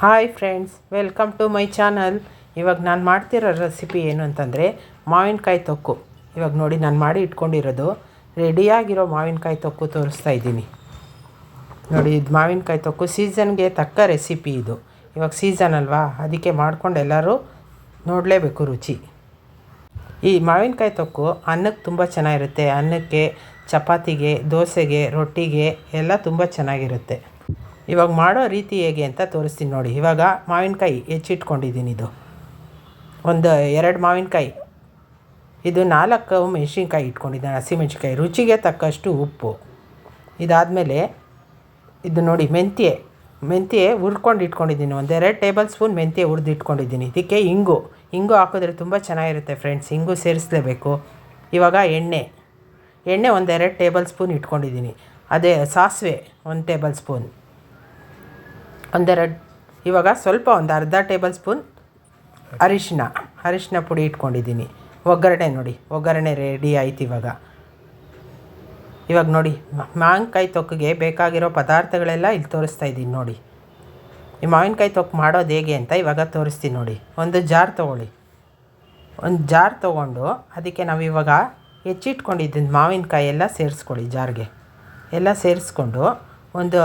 Hi friends, welcome to my channel. ಇವಾಗ ನಾನು ಮಾಡ್ತಿರೋ ರೆಸಿಪಿ ಏನು ಅಂತಂದರೆ ಮಾವಿನಕಾಯಿ ತೊಕ್ಕು. ಇವಾಗ ನೋಡಿ ನಾನು ಮಾಡಿ ಇಟ್ಕೊಂಡಿರೋದು ರೆಡಿಯಾಗಿರೋ ಮಾವಿನಕಾಯಿ ತೊಕ್ಕು ತೋರಿಸ್ತಾ ಇದ್ದೀನಿ. ನೋಡಿ, ಇದು ಮಾವಿನಕಾಯಿ ತೊಕ್ಕು ಸೀಸನ್ಗೆ ತಕ್ಕ ರೆಸಿಪಿ ಇದು. ಇವಾಗ ಸೀಸನ್ ಅಲ್ವಾ, ಅದಕ್ಕೆ ಮಾಡ್ಕೊಂಡು ಎಲ್ಲರೂ ನೋಡಲೇಬೇಕು ರುಚಿ. ಈ ಮಾವಿನಕಾಯಿ ತೊಕ್ಕು ಅನ್ನಕ್ಕೆ ತುಂಬ ಚೆನ್ನಾಗಿರುತ್ತೆ. ಅನ್ನಕ್ಕೆ, ಚಪಾತಿಗೆ, ದೋಸೆಗೆ, ರೊಟ್ಟಿಗೆ ಎಲ್ಲ ತುಂಬ ಚೆನ್ನಾಗಿರುತ್ತೆ. ಇವಾಗ ಮಾಡೋ ರೀತಿ ಹೇಗೆ ಅಂತ ತೋರಿಸ್ತೀನಿ ನೋಡಿ. ಇವಾಗ ಮಾವಿನಕಾಯಿ ಹೆಚ್ಚಿಟ್ಕೊಂಡಿದ್ದೀನಿ. ಇದು ಒಂದು 2 ಮಾವಿನಕಾಯಿ, ಇದು 4 ಮೆಣಸಿನ್ಕಾಯಿ ಇಟ್ಕೊಂಡಿದ್ದೀನಿ, ಹಸಿಮೆಣ್ಸಿನ್ಕಾಯಿ, ರುಚಿಗೆ ತಕ್ಕಷ್ಟು ಉಪ್ಪು. ಇದಾದಮೇಲೆ ಇದು ನೋಡಿ ಮೆಂತ್ಯ ಹುರ್ಕೊಂಡು ಇಟ್ಕೊಂಡಿದ್ದೀನಿ. 2 ಟೇಬಲ್ ಸ್ಪೂನ್ ಮೆಂತ್ಯ ಹುರಿದು ಇಟ್ಕೊಂಡಿದ್ದೀನಿ. ಇದಕ್ಕೆ ಇಂಗು ಹಾಕಿದ್ರೆ ತುಂಬ ಚೆನ್ನಾಗಿರುತ್ತೆ ಫ್ರೆಂಡ್ಸ್, ಇಂಗು ಸೇರಿಸಲೇಬೇಕು. ಇವಾಗ ಎಣ್ಣೆ 2 ಟೇಬಲ್ ಸ್ಪೂನ್ ಇಟ್ಕೊಂಡಿದ್ದೀನಿ. ಅದೇ ಸಾಸಿವೆ 1 ಟೇಬಲ್ ಸ್ಪೂನ್, ಇವಾಗ ಸ್ವಲ್ಪ ಒಂದು ಅರ್ಧ ಟೇಬಲ್ ಸ್ಪೂನ್ ಅರಿಶಿನ ಪುಡಿ ಇಟ್ಕೊಂಡಿದ್ದೀನಿ. ಒಗ್ಗರಣೆ ನೋಡಿ, ಒಗ್ಗರಣೆ ರೆಡಿ ಆಯ್ತು. ಇವಾಗ ನೋಡಿ ಮಾವಿನಕಾಯಿ ತೊಕ್ಕಿಗೆ ಬೇಕಾಗಿರೋ ಪದಾರ್ಥಗಳೆಲ್ಲ ಇಲ್ಲಿ ತೋರಿಸ್ತಾ ಇದ್ದೀನಿ ನೋಡಿ. ಈ ಮಾವಿನಕಾಯಿ ತೊಕ್ಕು ಮಾಡೋದು ಹೇಗೆ ಅಂತ ಇವಾಗ ತೋರಿಸ್ತೀನಿ ನೋಡಿ. ಒಂದು ಜಾರ್ ತೊಗೊಂಡು ಅದಕ್ಕೆ ನಾವು ಇವಾಗ ಹೆಚ್ಚಿಟ್ಕೊಂಡಿದ್ದೀನಿ ಮಾವಿನಕಾಯಿ ಎಲ್ಲ ಸೇರಿಸ್ಕೊಳ್ಳಿ. ಜಾರ್ಗೆ ಎಲ್ಲ ಸೇರಿಸ್ಕೊಂಡು ಒಂದು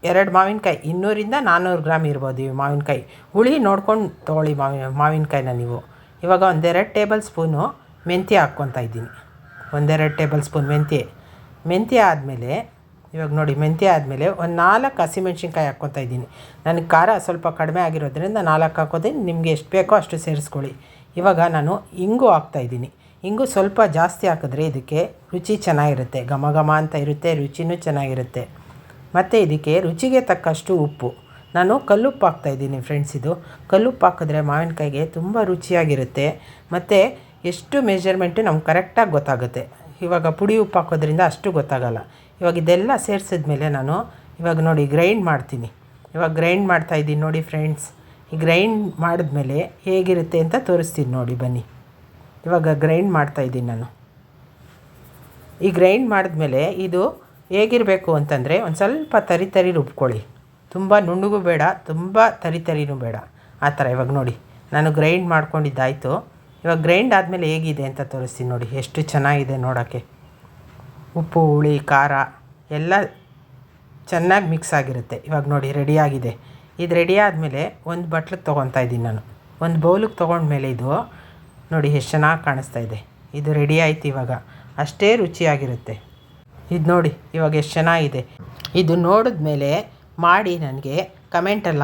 2 ಮಾವಿನಕಾಯಿ, 200 - 400 ಗ್ರಾಮ್ ಇರ್ಬೋದು ಈ ಮಾವಿನಕಾಯಿ. ಹುಳಿ ನೋಡ್ಕೊಂಡು ತೊಗೊಳ್ಳಿ ಮಾವಿನಕಾಯಿನ ನೀವು. ಇವಾಗ 2 ಟೇಬಲ್ ಸ್ಪೂನು ಮೆಂತ್ಯ ಹಾಕ್ಕೊತಾ ಇದ್ದೀನಿ. 2 ಟೇಬಲ್ ಸ್ಪೂನ್ ಮೆಂತ್ಯ ಆದಮೇಲೆ ಇವಾಗ ನೋಡಿ, ಮೆಂತ್ಯ ಆದಮೇಲೆ ಒಂದು 4 ಹಸಿಮೆಣ್ಸಿನ್ಕಾಯಿ ಹಾಕ್ಕೊತಾ ಇದ್ದೀನಿ. ನನಗೆ ಖಾರ ಸ್ವಲ್ಪ ಕಡಿಮೆ ಆಗಿರೋದ್ರಿಂದ 4 ಹಾಕೋತೀನಿ. ನಿಮಗೆ ಎಷ್ಟು ಬೇಕೋ ಅಷ್ಟು ಸೇರಿಸ್ಕೊಳ್ಳಿ. ಇವಾಗ ನಾನು ಇಂಗು ಹಾಕ್ತಾಯಿದ್ದೀನಿ. ಇಂಗು ಸ್ವಲ್ಪ ಜಾಸ್ತಿ ಹಾಕಿದ್ರೆ ಇದಕ್ಕೆ ರುಚಿ ಚೆನ್ನಾಗಿರುತ್ತೆ, ಘಮ ಘಮ ಅಂತ ಇರುತ್ತೆ, ರುಚಿನೂ ಚೆನ್ನಾಗಿರುತ್ತೆ. ಮತ್ತು ಇದಕ್ಕೆ ರುಚಿಗೆ ತಕ್ಕಷ್ಟು ಉಪ್ಪು. ನಾನು ಕಲ್ಲುಪ್ಪು ಹಾಕ್ತಾಯಿದ್ದೀನಿ ಫ್ರೆಂಡ್ಸ್. ಇದು ಕಲ್ಲುಪ್ಪು ಹಾಕಿದ್ರೆ ಮಾವಿನಕಾಯಿಗೆ ತುಂಬ ರುಚಿಯಾಗಿರುತ್ತೆ. ಮತ್ತು ಎಷ್ಟು ಮೆಜರ್ಮೆಂಟು ನಮ್ಗೆ ಕರೆಕ್ಟಾಗಿ ಗೊತ್ತಾಗುತ್ತೆ. ಇವಾಗ ಪುಡಿ ಉಪ್ಪು ಹಾಕೋದ್ರಿಂದ ಅಷ್ಟು ಗೊತ್ತಾಗಲ್ಲ. ಇವಾಗ ಇದೆಲ್ಲ ಸೇರಿಸಿದ್ಮೇಲೆ ನಾನು ಇವಾಗ ನೋಡಿ ಗ್ರೈಂಡ್ ಮಾಡ್ತೀನಿ. ಇವಾಗ ಗ್ರೈಂಡ್ ಮಾಡ್ತಾಯಿದ್ದೀನಿ ನೋಡಿ ಫ್ರೆಂಡ್ಸ್. ಈ ಗ್ರೈಂಡ್ ಮಾಡಿದ್ಮೇಲೆ ಹೇಗಿರುತ್ತೆ ಅಂತ ತೋರಿಸ್ತೀನಿ ನೋಡಿ, ಬನ್ನಿ. ಇವಾಗ ಗ್ರೈಂಡ್ ಮಾಡ್ತಾಯಿದ್ದೀನಿ ನಾನು. ಈ ಗ್ರೈಂಡ್ ಮಾಡಿದ್ಮೇಲೆ ಇದು ಹೇಗಿರಬೇಕು ಅಂತಂದರೆ ಒಂದು ಸ್ವಲ್ಪ ತರಿ ರುಬ್ಕೊಳ್ಳಿ. ತುಂಬ ನುಣ್ಣಗೂ ಬೇಡ, ತುಂಬ ತರಿನೂ ಬೇಡ, ಆ ಥರ. ಇವಾಗ ನೋಡಿ ನಾನು ಗ್ರೈಂಡ್ ಮಾಡ್ಕೊಂಡಿದ್ದಾಯಿತು. ಇವಾಗ ಗ್ರೈಂಡ್ ಆದಮೇಲೆ ಹೇಗಿದೆ ಅಂತ ತೋರಿಸ್ತೀನಿ ನೋಡಿ. ಎಷ್ಟು ಚೆನ್ನಾಗಿದೆ ನೋಡೋಕ್ಕೆ. ಉಪ್ಪು, ಹುಳಿ, ಖಾರ ಎಲ್ಲ ಚೆನ್ನಾಗಿ ಮಿಕ್ಸ್ ಆಗಿರುತ್ತೆ. ಇವಾಗ ನೋಡಿ ರೆಡಿಯಾಗಿದೆ. ಇದು ರೆಡಿ ಆದಮೇಲೆ ಒಂದು ಬಟ್ಲಿಗೆ ತೊಗೊತಾ ಇದ್ದೀನಿ ನಾನು. ಒಂದು ಬೌಲಿಗೆ ತೊಗೊಂಡ್ಮೇಲೆ ಇದು ನೋಡಿ ಎಷ್ಟು ಚೆನ್ನಾಗಿ ಕಾಣಿಸ್ತಾ ಇದೆ. ಇದು ರೆಡಿ ಆಯ್ತು. ಇವಾಗ ಅಷ್ಟೇ ರುಚಿಯಾಗಿರುತ್ತೆ. ಇದು ನೋಡಿ ಇವಾಗ ಎಷ್ಟು ಚೆನ್ನಾಗಿದೆ. ಇದು ನೋಡಿದ್ಮೇಲೆ ಮಾಡಿ ನನಗೆ ಕಮೆಂಟಲ್ಲಿ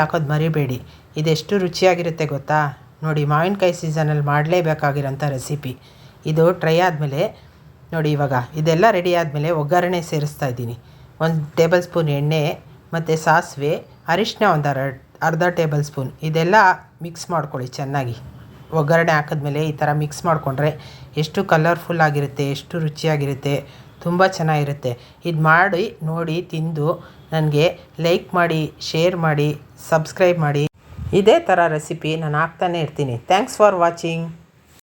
ಹಾಕೋದು ಮರಿಬೇಡಿ. ಇದೆಷ್ಟು ರುಚಿಯಾಗಿರುತ್ತೆ ಗೊತ್ತಾ. ನೋಡಿ, ಮಾವಿನಕಾಯಿ ಸೀಸನಲ್ಲಿ ಮಾಡಲೇಬೇಕಾಗಿರೋಂಥ ರೆಸಿಪಿ ಇದು. ಟ್ರೈ ಆದಮೇಲೆ ನೋಡಿ, ಇವಾಗ ಇದೆಲ್ಲ ರೆಡಿ ಆದಮೇಲೆ ಒಗ್ಗರಣೆ ಸೇರಿಸ್ತಾ ಇದ್ದೀನಿ. 1 ಟೇಬಲ್ ಸ್ಪೂನ್ ಎಣ್ಣೆ ಮತ್ತು ಸಾಸಿವೆ, ಅರಿಶಿನ ಒಂದು ಅರ್ಧ ಟೇಬಲ್ ಸ್ಪೂನ್. ಇದೆಲ್ಲ ಮಿಕ್ಸ್ ಮಾಡ್ಕೊಳ್ಳಿ ಚೆನ್ನಾಗಿ. ಒಗ್ಗರಣೆ ಹಾಕಿದ್ಮೇಲೆ ಈ ಥರ ಮಿಕ್ಸ್ ಮಾಡಿಕೊಂಡ್ರೆ ಎಷ್ಟು ಕಲರ್ಫುಲ್ ಆಗಿರುತ್ತೆ, ಎಷ್ಟು ರುಚಿಯಾಗಿರುತ್ತೆ, ತುಂಬ ಚೆನ್ನಾಗಿರುತ್ತೆ. ಇದು ಮಾಡಿ ನೋಡಿ, ತಿಂದು ನನಗೆ ಲೈಕ್ ಮಾಡಿ, ಶೇರ್ ಮಾಡಿ, ಸಬ್ಸ್ಕ್ರೈಬ್ ಮಾಡಿ. ಇದೇ ಥರ ರೆಸಿಪಿ ನಾನು ಹಾಕ್ತಾನೇ ಇರ್ತೀನಿ. Thanks for watching.